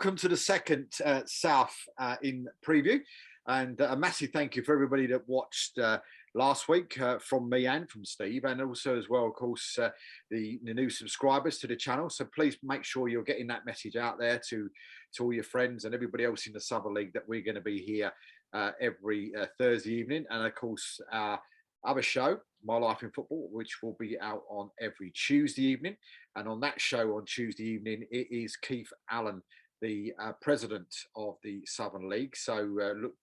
welcome to the second South in preview, and a massive thank you for everybody that watched last week from me and from Steve, and also as well, of course, the new subscribers to the channel. So please make sure you're getting that message out there to all your friends and everybody else in the Southern League that we're going to be here every Thursday evening, and of course our other show, My Life in Football, which will be out on every Tuesday evening. And on that show on Tuesday evening, it is Keith Allen, the president of the Southern League. So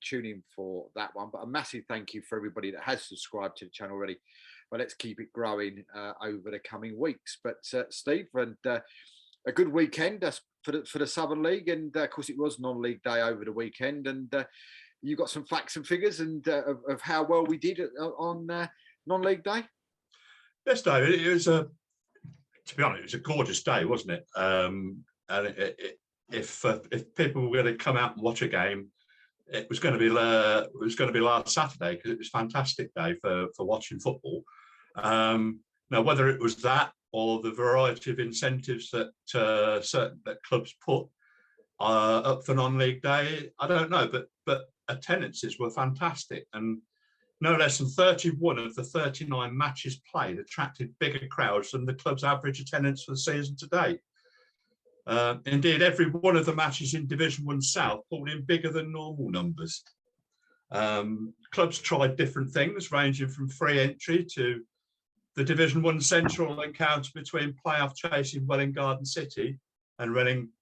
tune in for that one. But a massive thank you for everybody that has subscribed to the channel already. But let's keep it growing over the coming weeks. But Steve, and a good weekend for the Southern League. And of course, it was non-league day over the weekend. And you got some facts and figures and of how well we did on non-league day? Yes, David. It was to be honest, it was a gorgeous day, wasn't it? And if people were going to come out and watch a game, it was going to be last Saturday, because it was a fantastic day for watching football. Now, whether it was that or the variety of incentives that that clubs put up for non-league day, I don't know, but attendances were fantastic, and no less than 31 of the 39 matches played attracted bigger crowds than the club's average attendance for the season to date. Indeed, every one of the matches in Division 1 South pulled in bigger than normal numbers. Clubs tried different things, ranging from free entry to the Division 1 Central encounter between playoff chasing Welwyn Garden City and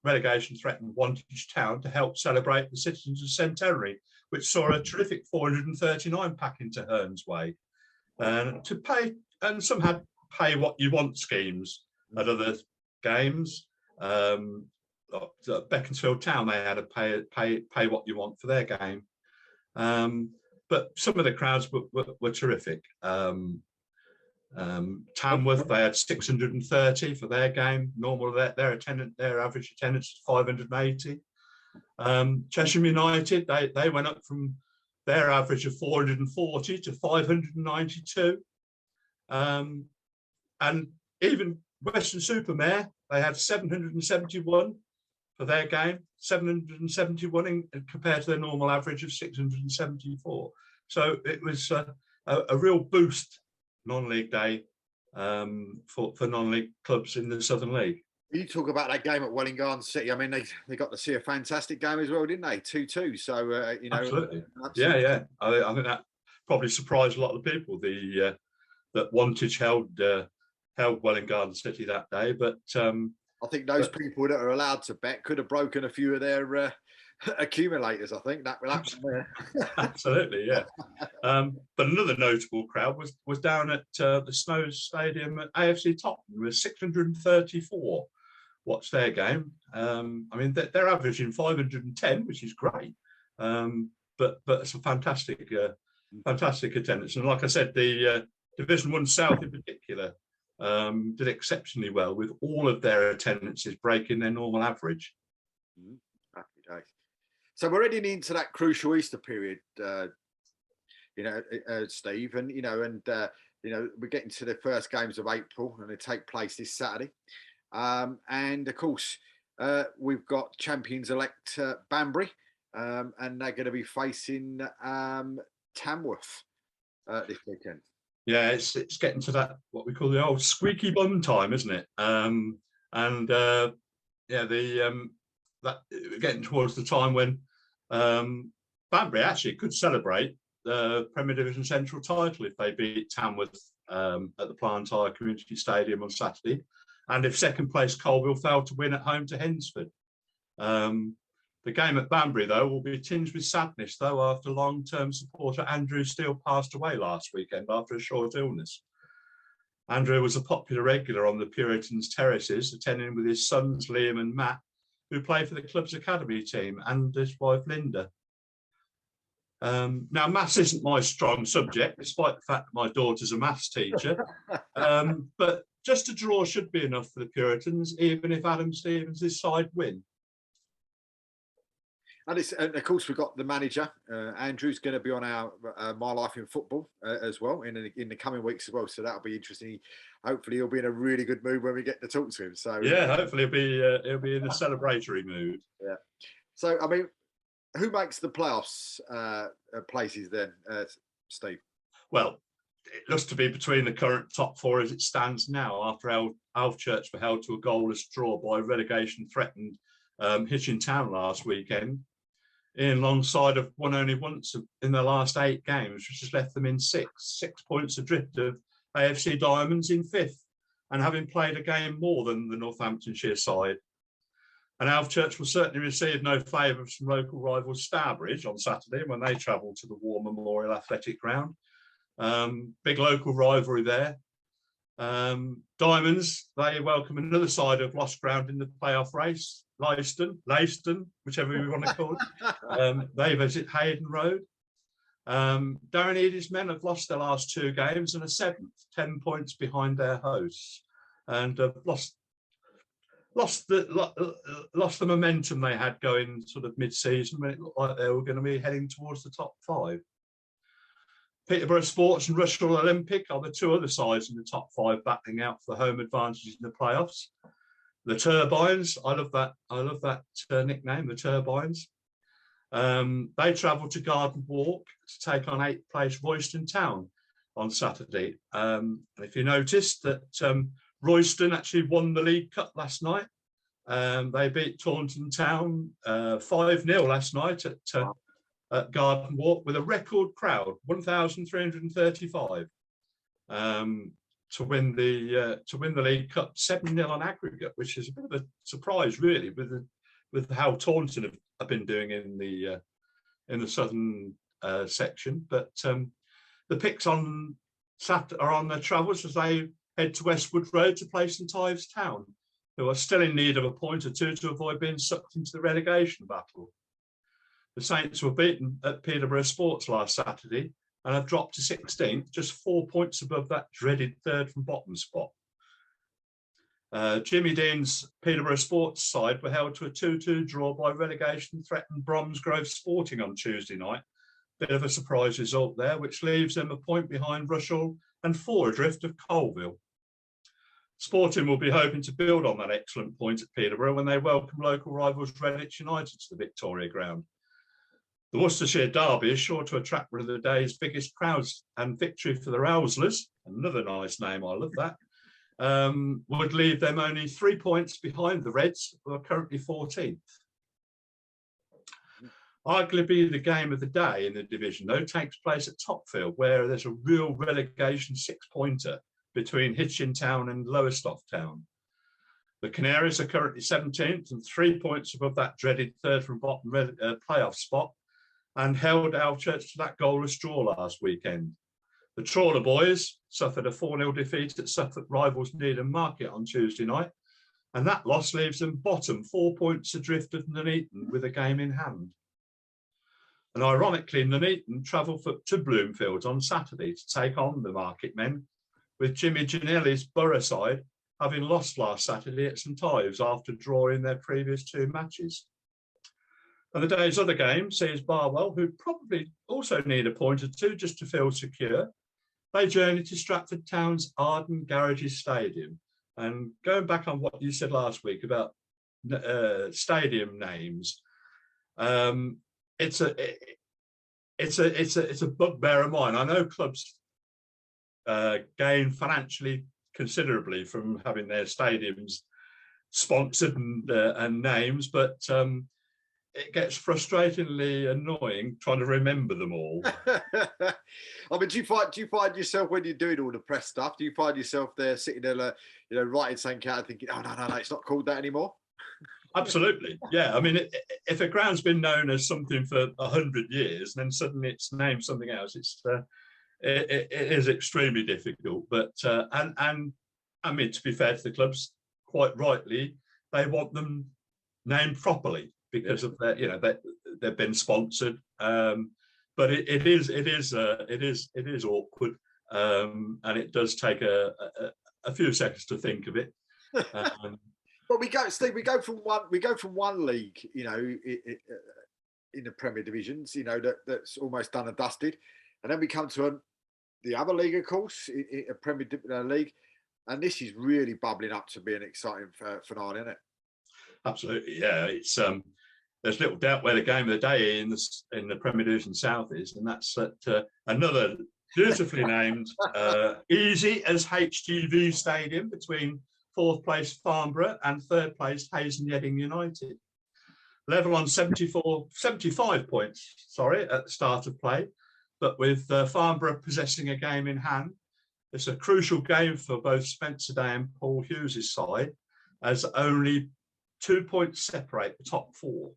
relegation threatened Wantage Town to help celebrate the citizens' centenary, which saw a terrific 439 pack into Hearn's way. And some had pay what you want schemes at other games. Beaconsfield Town, they had a pay what you want for their game. But some of the crowds were terrific. Tamworth, they had 630 for their game. Normal, their average attendance was 580. Cheshire United, they went up from their average of 440 to 592. And even Weston-super-Mare, they had 771 for their game, 771 compared to their normal average of 674. So it was a real boost non-league day for non-league clubs in the Southern League. You talk about that game at Welwyn Garden City. I mean, they got to see a fantastic game as well, didn't they? 2-2. So you know, absolutely. Yeah. I think that probably surprised a lot of people. That Wantage held Welwyn Garden City that day, but I think those people that are allowed to bet could have broken a few of their accumulators. I think that absolutely, yeah. But another notable crowd was down at the Snows Stadium at AFC Tottenham, with 634 watched their game. I mean, they're averaging 510, which is great, but it's a fantastic attendance. And like I said, the Division 1 South in particular did exceptionally well, with all of their attendances breaking their normal average. Happy days. So we're heading into that crucial Easter period, Steve, and we're getting to the first games of April, and they take place this Saturday. And of course, we've got champions-elect Banbury, and they're going to be facing Tamworth this weekend. Yeah, it's getting to that, what we call the old squeaky bum time, isn't it? We're getting towards the time when Banbury actually could celebrate the Premier Division Central title if they beat Tamworth at the Plantire Community Stadium on Saturday, and if second place Colville failed to win at home to Hensford. The game at Banbury, though, will be tinged with sadness, though, after long-term supporter Andrew Steele passed away last weekend after a short illness. Andrew was a popular regular on the Puritans' terraces, attending with his sons Liam and Matt, who play for the club's academy team, and his wife Linda. Now, maths isn't my strong subject, despite the fact that my daughter's a maths teacher, but just a draw should be enough for the Puritans, even if Adam Stevens' side win. And of course, we've got the manager. Andrew's going to be on our My Life in Football as well in the coming weeks as well. So that'll be interesting. Hopefully, he'll be in a really good mood when we get to talk to him. So yeah, hopefully he'll be in a celebratory mood. Yeah. So I mean, who makes the playoffs places then, Steve? Well, it looks to be between the current top four as it stands now after Alvechurch were held to a goalless draw by relegation threatened Hitchin Town last weekend. In alongside have won only once in their last 8 games, which has left them in 6 points adrift of AFC Diamonds in 5th, and having played a game more than the Northamptonshire side. And Alvechurch will certainly receive no favours from local rivals Stourbridge on Saturday when they travel to the War Memorial Athletic Ground. Big local rivalry there. Diamonds, they welcome another side of lost ground in the playoff race. Leiston, whichever we want to call it. They visit Hayden Road. Darren Eady's men have lost their last 2 games and are 7th, 10 points behind their hosts, and lost the momentum they had going sort of mid-season when it looked like they were going to be heading towards the top 5. Peterborough Sports and Rushall Olympic are the 2 other sides in the top 5 battling out for home advantages in the playoffs. The Turbines, I love that nickname, the Turbines. They travel to Garden Walk to take on 8th place Royston Town on Saturday. And if you noticed that Royston actually won the League Cup last night. They beat Taunton Town 5-0 last night at Garden Walk with a record crowd, 1,335. To win the League Cup 7-0 on aggregate, which is a bit of a surprise, really, with how Taunton have been doing in the southern section. But the Picts on Saturday are on their travels as they head to Westwood Road to play St Ives Town, who are still in need of a point or 2 to avoid being sucked into the relegation battle. The Saints were beaten at Peterborough Sports last Saturday and have dropped to 16th, just 4 points above that dreaded 3rd from bottom spot. Jimmy Dean's Peterborough Sports side were held to a 2-2 draw by relegation-threatened Bromsgrove Sporting on Tuesday night. Bit of a surprise result there, which leaves them a point behind Rushall and 4 adrift of Colville. Sporting will be hoping to build on that excellent point at Peterborough when they welcome local rivals Redditch United to the Victoria Ground. The Worcestershire Derby is sure to attract one of the day's biggest crowds, and victory for the Rouslers, another nice name, I love that, would leave them only 3 points behind the Reds, who are currently 14th. Arguably the game of the day in the division, though, takes place at Topfield, where there's a real relegation 6-pointer between Hitchin Town and Lowestoft Town. The Canaries are currently 17th and 3 points above that dreaded 3rd from bottom playoff spot, and held Alvechurch to that goalless draw last weekend. The Trawler boys suffered a 4-0 defeat at Suffolk rivals Needham Market on Tuesday night, and that loss leaves them bottom, 4 points adrift of Nuneaton with a game in hand. And ironically, Nuneaton travel to Bloomfield on Saturday to take on the Market men, with Jimmy Ginelli's Borough side having lost last Saturday at St Ives after drawing their previous 2 matches. And the day's other game sees Barwell, who probably also need a point or 2 just to feel secure. They journey to Stratford Town's Arden Garages Stadium. And going back on what you said last week about stadium names, it's a bugbear of mine. I know clubs gain financially considerably from having their stadiums sponsored and names, but it gets frustratingly annoying trying to remember them all. I mean, do you find yourself when you're doing all the press stuff? Do you find yourself there sitting there, writing something out, and thinking, "Oh no, it's not called that anymore"? Absolutely, yeah. I mean, if a ground's been known as something for 100 years, and then suddenly it's named something else, it is extremely difficult. But and I mean, to be fair to the clubs, quite rightly, they want them named properly because of that. They've been sponsored. But it is awkward, and it does take a few seconds to think of it. But Steve, we go from one league, in the Premier divisions, that's almost done and dusted. And then we come to the other league, of course, a Premier League. And this is really bubbling up to be an exciting finale, isn't it? Absolutely, yeah. It's there's little doubt where the game of the day in the Premier Division South is, and that's at another beautifully named, easy as HGV Stadium between 4th place Farnborough and 3rd place Hayes and Yedding United. Level on 75 points, at the start of play, but with Farnborough possessing a game in hand. It's a crucial game for both Spencer Day and Paul Hughes' side, as only 2 points separate the top 4.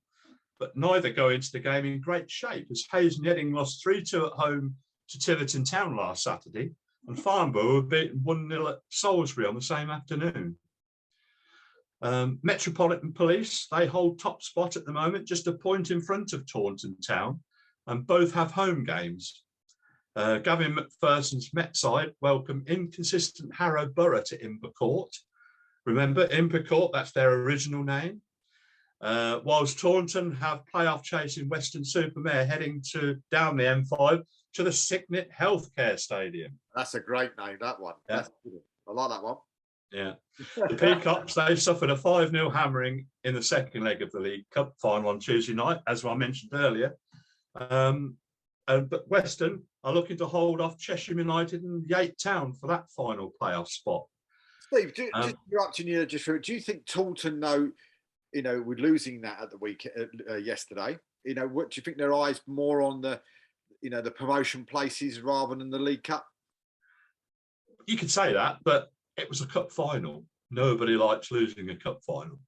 But neither go into the game in great shape, as Hayes and Yedding lost 3-2 at home to Tiverton Town last Saturday, and Farnborough were beaten 1-0 at Salisbury on the same afternoon. Metropolitan Police, they hold top spot at the moment, just a point in front of Taunton Town, and both have home games. Gavin McPherson's Met side welcome inconsistent Harrow Borough to Invercourt. Remember, Invercourt, that's their original name. Whilst Taunton have playoff chasing Weston-super-Mare heading down the M5 to the Signet Healthcare Stadium. That's a great name, that one. Yeah. I like that one. Yeah. The Peacocks, they suffered a 5-0 hammering in the second leg of the League Cup final on Tuesday night, as I mentioned earlier. But Weston are looking to hold off Cheshire United and Yate Town for that final playoff spot. Steve, do you think Taunton know, with losing that at the week yesterday, what do you think their eyes more on the promotion places rather than the League Cup? You could say that, but it was a cup final. Nobody likes losing a cup final.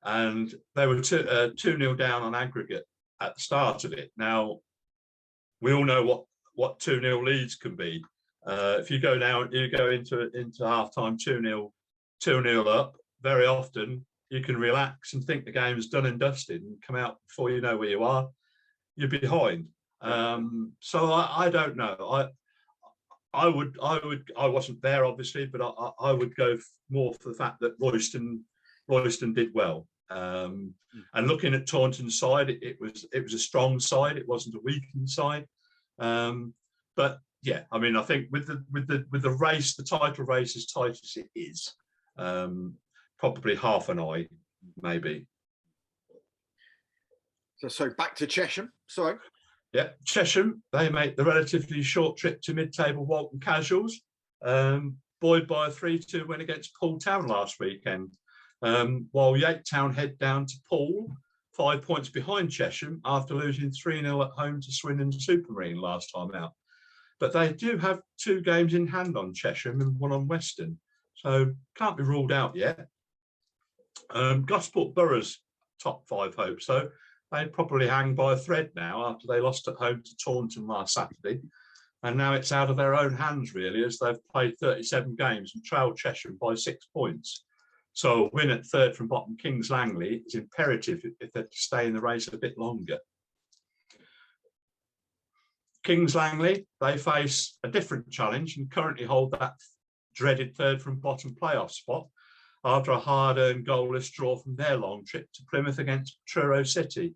And they were 2-0 down on aggregate at the start of it. Now, we all know what 2-0 leads can be. If you go into half-time 2-0 up, very often you can relax and think the game's done and dusted and come out before you know where you are. You're behind. So I don't know. I wasn't there obviously, but I would go more for the fact that Royston did well. And looking at Taunton's side, it was a strong side. It wasn't a weakened side. But yeah, I mean, I think with the race, the title race as tight as it is, probably half an eye, maybe. So back to Chesham. Sorry. Yeah, Chesham, they make the relatively short trip to mid-table Walton Casuals, buoyed by a 3-2 win against Poole Town last weekend. While Yate Town head down to Poole, 5 points behind Chesham after losing 3-0 at home to Swindon-super-Marine last time out. But they do have 2 games in hand on Chesham and 1 on Weston, so can't be ruled out yet. Gosport Borough's top 5 hopes, though, they probably hang by a thread now after they lost at home to Taunton last Saturday. And now it's out of their own hands, really, as they've played 37 games and trailed Chesham by 6 points. So a win at third from bottom Kings Langley is imperative if they're to stay in the race a bit longer. Kings Langley, they face a different challenge and currently hold that dreaded third from bottom playoff spot after a hard-earned goalless draw from their long trip to Plymouth against Truro City.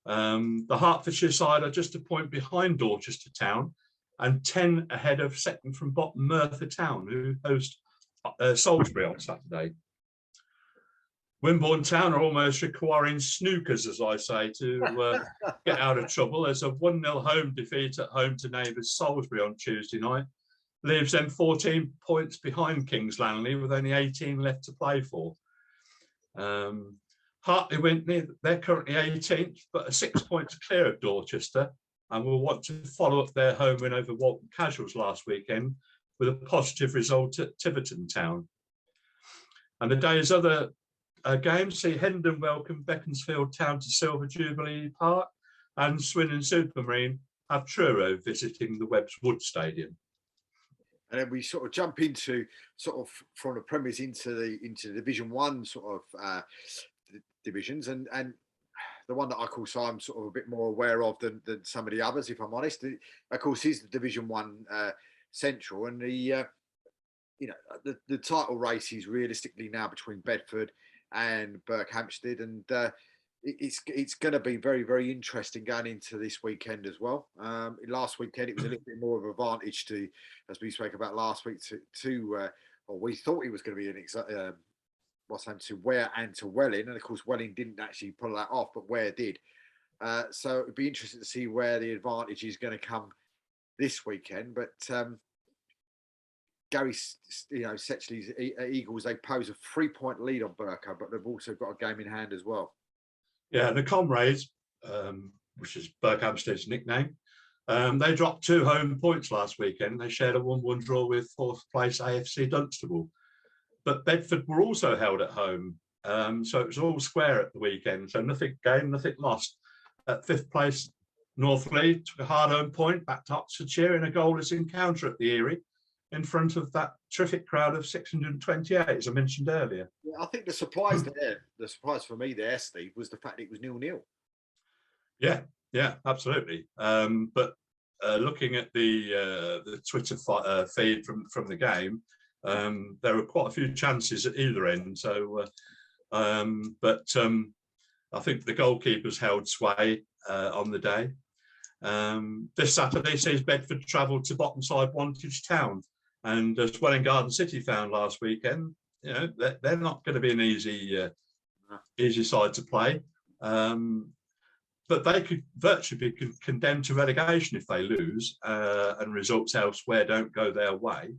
The Hertfordshire side are just a point behind Dorchester Town and 10 ahead of second from bottom Merthyr Town, who host Salisbury on Saturday. Wimborne Town are almost requiring snookers, as I say, to get out of trouble, as a 1-0 home defeat at home to neighbours Salisbury on Tuesday night leaves them 14 points behind Kings Langley with only 18 left to play for. Hartley Whitney, they're currently 18th, but are 6 points clear of Dorchester and will want to follow up their home win over Walton Casuals last weekend with a positive result at Tiverton Town. And the day's other games see Hendon welcome Beaconsfield Town to Silver Jubilee Park, and Swindon-super-Marine have Truro visiting the Webbs Wood Stadium. And then we sort of jump into from the Premiers into Division 1 divisions, and the one that I'm sort of a bit more aware of than some of the others, if I'm honest. Of course, is the Division 1 Central, and the title race is realistically now between Bedford and Berkhamsted, and it's going to be very, very interesting going into this weekend as well. Last weekend it was a little bit more of an advantage to, as we spoke about last week, or we thought it was going to be what's happened to Ware and to Welling, and of course Welling didn't actually pull that off, but Ware did. So it'd be interesting to see where the advantage is going to come this weekend. But Gary, Setchley's Eagles, they pose a 3-point lead on Burko, but they've also got a game in hand as well. Yeah, the Comrades, which is Berkhamsted's nickname, they dropped 2 home points last weekend. They shared a 1-1 draw with 4th place AFC Dunstable. But Bedford were also held at home. So it was all square at the weekend. So nothing gained, nothing lost. At 5th place, Northleigh took a hard earned point back to Oxfordshire in a goalless encounter at the Erie in front of that terrific crowd of 628, as I mentioned earlier. Yeah, I think the surprise for me there, Steve, was the fact it was 0-0. Yeah, absolutely. But looking at the Twitter feed from the game, there were quite a few chances at either end. So, but I think the goalkeepers held sway on the day. This Saturday sees Bedford travel to bottom-side Wantage Town, and as Welling Garden City found last weekend, they're not going to be an easy side to play. But they could virtually be condemned to relegation if they lose and results elsewhere don't go their way.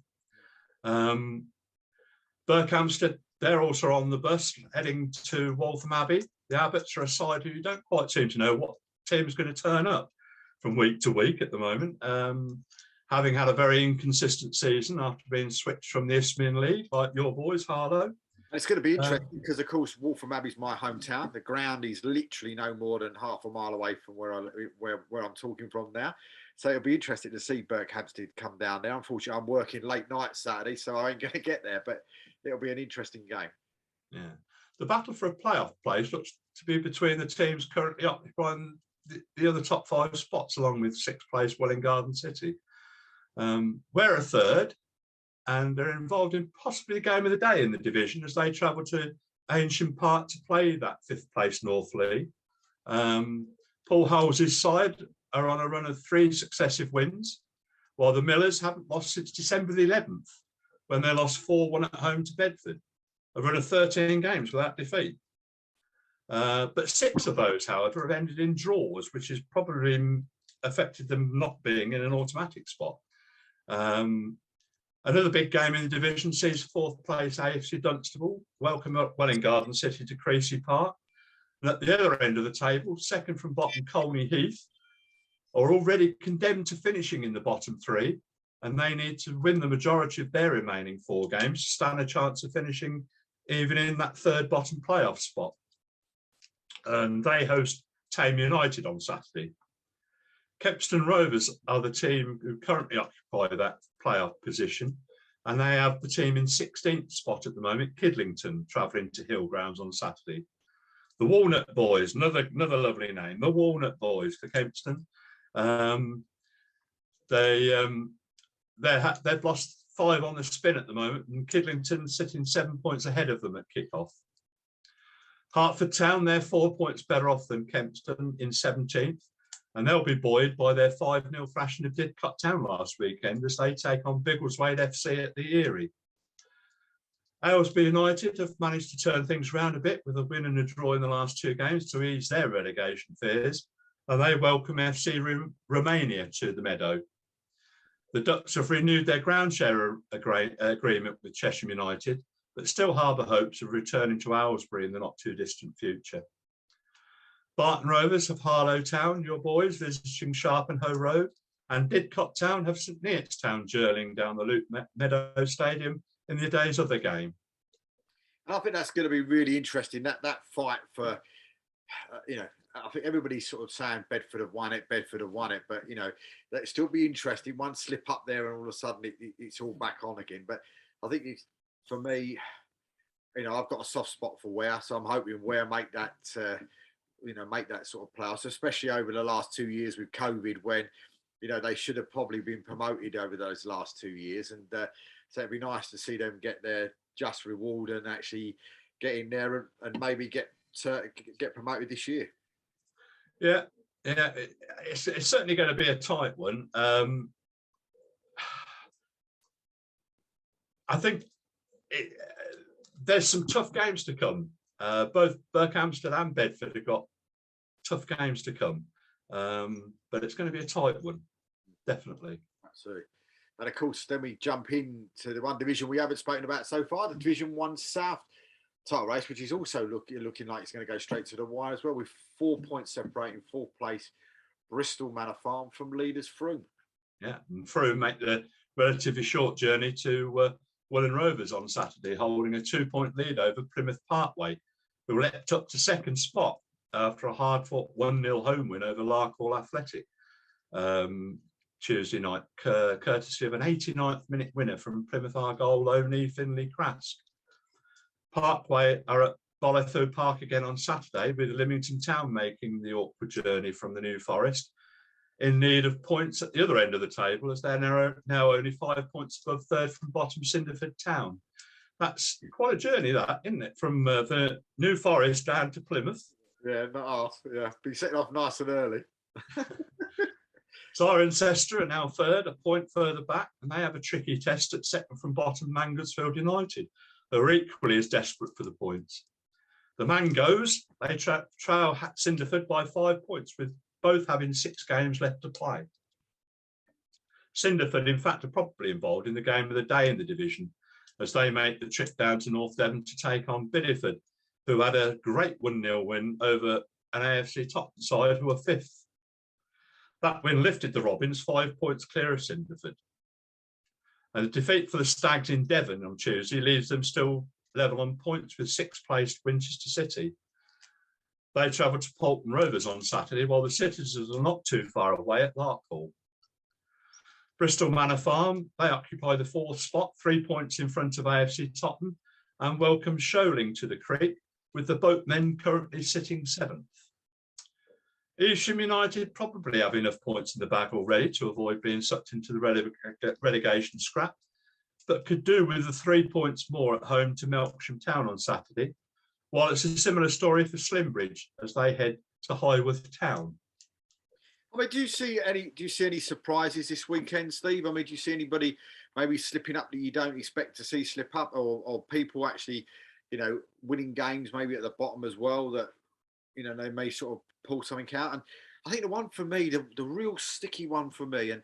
Berkhamsted, they're also on the bus heading to Waltham Abbey. The Abbots are a side who don't quite seem to know what team is going to turn up from week to week at the moment, having had a very inconsistent season after being switched from the Isthmian League, like your boys, Harlow. It's going to be interesting because, of course, Waltham Abbey is my hometown. The ground is literally no more than half a mile away from where I'm talking from now. So it'll be interesting to see Berkhamsted come down there. Unfortunately, I'm working late night Saturday, so I ain't going to get there. But it'll be an interesting game. Yeah, the battle for a playoff place looks to be between the teams currently occupying the other top 5 spots, along with 6th place Welling Garden City. We're a third, and they're involved in possibly a game of the day in the division as they travel to Ancient Park to play that 5th place Northleigh. Paul Hulls' side are on a run of 3 successive wins, while the Millers haven't lost since December the 11th, when they lost 4-1 at home to Bedford, a run of 13 games without defeat. But 6 of those, however, have ended in draws, which has probably affected them not being in an automatic spot. Another big game in the division sees 4th place AFC Dunstable welcome up Welling Garden City to Creasy Park. And at the other end of the table, second from bottom Colney Heath are already condemned to finishing in the bottom 3, and they need to win the majority of their remaining 4 games to stand a chance of finishing even in that 3rd bottom playoff spot. And they host Tame United on Saturday. Kempston Rovers are the team who currently occupy that playoff position, and they have the team in 16th spot at the moment, Kidlington, travelling to Hillgrounds on Saturday. The Walnut Boys, another lovely name, the Walnut Boys for Kempston. They've lost 5 on the spin at the moment, and Kidlington sitting 7 points ahead of them at kick-off. Hertford Town, they're 4 points better off than Kempston in 17th, and they'll be buoyed by their 5-0 thrashing of Didcot Town last weekend as they take on Biggleswade FC at the Erie. Aylesbury United have managed to turn things around a bit with a win and a draw in the last 2 games to ease their relegation fears, and they welcome FC Romania to the Meadow. The Ducks have renewed their ground share agreement with Chesham United, but still harbour hopes of returning to Aylesbury in the not too distant future. Barton Rovers have Harlow Town, your boys, visiting Sharpenhoe Road, and Didcot Town have St Neots Town journeying down the Luke Meadow Stadium in the day's other game. And I think that's going to be really interesting, that fight for, I think everybody's sort of saying Bedford have won it, but, that'll still be interesting. One slip up there and all of a sudden it's all back on again. But I think for me, I've got a soft spot for Ware, so I'm hoping Ware make that sort of playoffs, especially over the last 2 years with COVID, when they should have probably been promoted over those last 2 years, and so it'd be nice to see them get their just reward and actually get in there and maybe get get promoted this year. Yeah, it's certainly going to be a tight one. I think there's some tough games to come. Both Berkhamsted and Bedford have got tough games to come, but it's going to be a tight one, definitely. Absolutely. And of course, then we jump into the one division we haven't spoken about so far, the Division 1 South title race, which is also looking like it's going to go straight to the wire as well, with 4 points separating fourth place Bristol Manor Farm from leaders Frome. Yeah, and Frome make the relatively short journey to Welland Rovers on Saturday, holding a 2-point lead over Plymouth Parkway, who leapt up to second spot after a hard-fought 1-0 home win over Larkhall Athletic Tuesday night, courtesy of an 89th minute winner from Plymouth Argyle loanee Finlay Crask. Parkway are at Bolitho Park again on Saturday, with Lymington Town making the awkward journey from the New Forest, in need of points at the other end of the table, as they're now only 5 points above third from bottom Cinderford Town. That's quite a journey, that, isn't it? From the New Forest down to Plymouth. Yeah, not half. Yeah, be setting off nice and early. Cirencester are now third, a point further back, and they have a tricky test at second from bottom Mangotsfield United, who are equally as desperate for the points. The Mangoes, they trail Cinderford by 5 points, with both having 6 games left to play. Cinderford, in fact, are probably involved in the game of the day in the division, as they make the trip down to North Devon to take on Bideford, who had a great 1-0 win over an AFC Tottenham side, who are 5th. That win lifted the Robins 5 points clear of Cinderford. And the defeat for the Stags in Devon on Tuesday leaves them still level on points with 6th placed Winchester City. They travel to Polton Rovers on Saturday, while the Citizens are not too far away at Larkhall. Bristol Manor Farm, they occupy the 4th spot, 3 points in front of AFC Tottenham, and welcome Sholing to the creek, with the Boatmen currently sitting 7th. Evesham United probably have enough points in the bag already to avoid being sucked into the relegation scrap, but could do with the 3 points more at home to Melksham Town on Saturday, while it's a similar story for Slimbridge as they head to Highworth Town. I mean, do you see any surprises this weekend, Steve? I mean, do you see anybody maybe slipping up that you don't expect to see slip up, or people actually, winning games maybe at the bottom as well, that, they may sort of pull something out? And I think the one for me, the real sticky one for me, and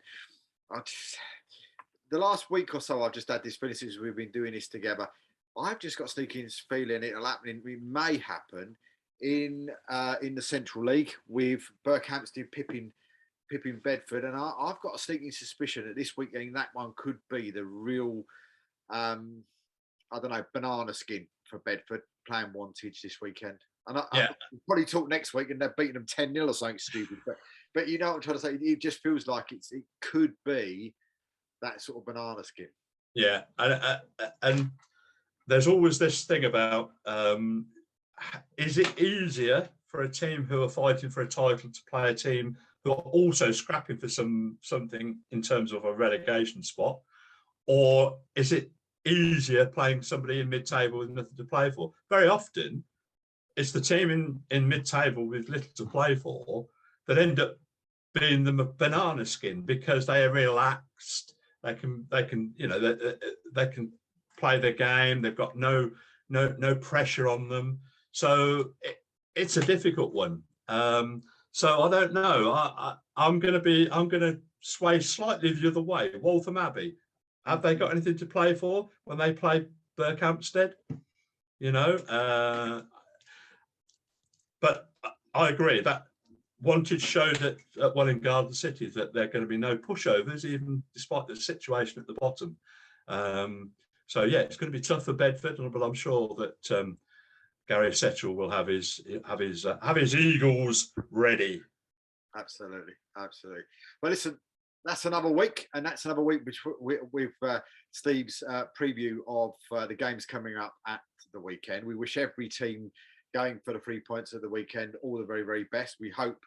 the last week or so, I've just had this feeling since we've been doing this together. I've just got a sneaking feeling it'll happen. It may happen in the Central League with Berkhamsted pipping Bedford, and I've got a sneaking suspicion that this weekend that one could be the real, banana skin for Bedford playing Wantage this weekend. And I'll probably talk next week and they're beating them 10-0 or something stupid. But you know what I'm trying to say? It just feels like it could be that sort of banana skin. Yeah, and there's always this thing about, is it easier for a team who are fighting for a title to play a team who are also scrapping for something in terms of a relegation spot, or is it easier playing somebody in mid-table with nothing to play for? Very often, it's the team in mid-table with little to play for that end up being the banana skin, because they are relaxed. They can play their game. They've got no pressure on them. So it's a difficult one. So I don't know. I'm going to sway slightly the other way. Waltham Abbey, have they got anything to play for when they play Berkhamsted? But I agree that Wantage showed at Welling Garden City that there are going to be no pushovers, even despite the situation at the bottom. So yeah, it's going to be tough for Bedford, but I'm sure that Gary Setchell will have his Eagles ready. Absolutely. Well, listen, that's another week, and that's another week with Steve's preview of the games coming up at the weekend. We wish every team going for the 3 points of the weekend all the very, very best. We hope,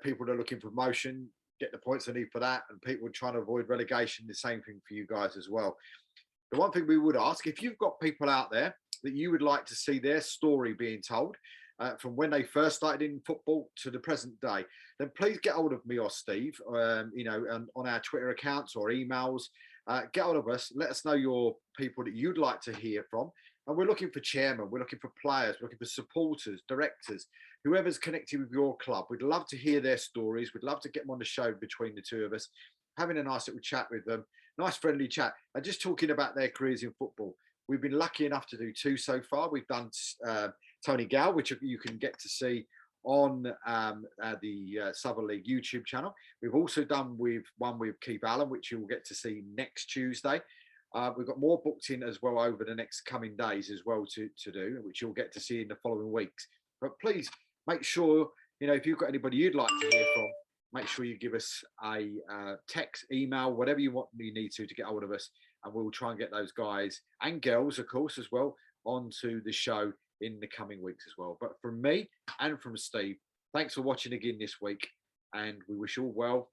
people that are looking for promotion get the points they need for that, and people trying to avoid relegation, the same thing for you guys as well. The one thing we would ask, if you've got people out there that you would like to see their story being told, from when they first started in football to the present day, then please get hold of me or Steve, on our Twitter accounts or emails. Get hold of us. Let us know your people that you'd like to hear from. And we're looking for chairmen, we're looking for players, we're looking for supporters, directors, whoever's connected with your club. We'd love to hear their stories. We'd love to get them on the show between the two of us, having a nice little chat with them, nice friendly chat, and just talking about their careers in football. We've been lucky enough to do 2 so far. We've done Tony Gow, which you can get to see on the Southern League YouTube channel. We've also done one with Keith Allen, which you'll get to see next Tuesday. We've got more booked in as well over the next coming days as well to do, which you'll get to see in the following weeks. But please make sure, if you've got anybody you'd like to hear from, make sure you give us a text, email, whatever you need to get hold of us. And we'll try and get those guys and girls, of course, as well, onto the show in the coming weeks as well. But from me and from Steve, thanks for watching again this week. And we wish you all well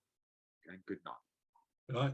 and good night. Good night.